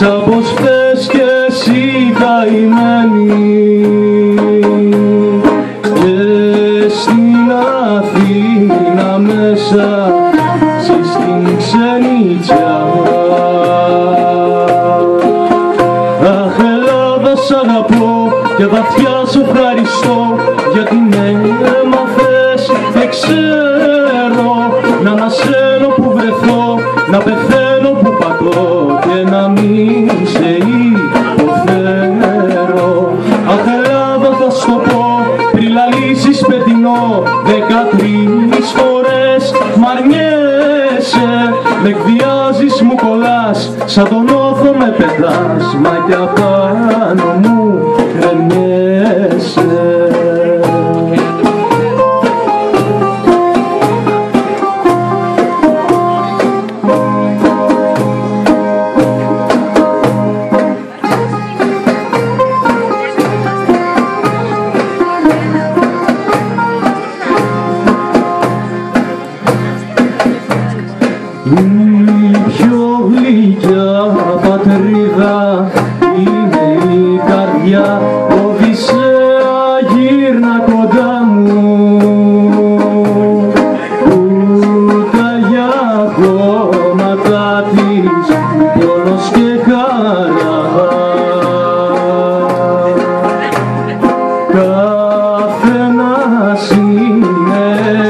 Σαν πως θες κι εσύ καημένη και στην Αθήνα μέσα ζεις στην ξενιτιά. Αχ Ελλάδα σ' αγαπώ και βαθιά σ' ευχαριστώ γιατί με έμαθες και ξέρω να ανασένω που βρεθώ, να πεθαίνω που πατώ και να μην σε υποφέρω. Αχ Ελλάδα θα σου το πω πριν λαλήσεις πετεινό 13 φορές μ' αρνιέσαι, με εκβιάζεις, μου κολλάς, σαν τον όθο με πετάς, μα κι απάνω μου κρεμιέσαι. Η πιο γλυκιά πατρίδα είναι η καρδιά. Οδυσσέα γύρνα κοντά μου, ούτε για χώματα της πόνος και χαρά. Καθένας είναι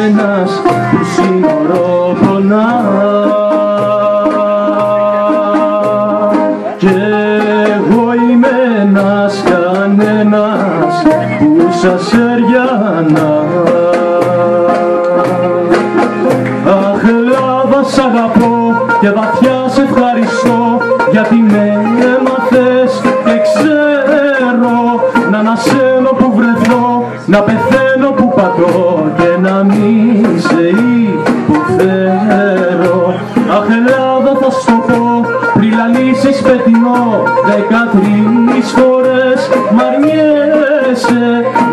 ένας που σύνορο πονά. Κι εγώ είμαι ένας κανένας που σας έριανα. Αχ Ελλάδα σ' αγαπώ και βαθιά σε ευχαριστώ γιατί με έμαθες και ξέρω να ανασένω που βρεθώ, να πεθαίνω που πατώ και να μην σε υποφέρω. Αχ Ελλάδα θα σου το πω πριν λαλήσεις πετεινό 13 φορές μ' αρνιέσαι,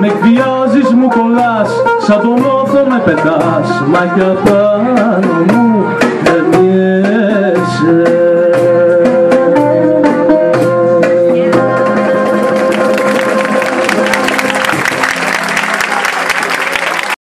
με εκβιάζεις, μου κολλάς, σαν τον όθο με πετάς, μα κι απάνω μου κρεμιέσαι.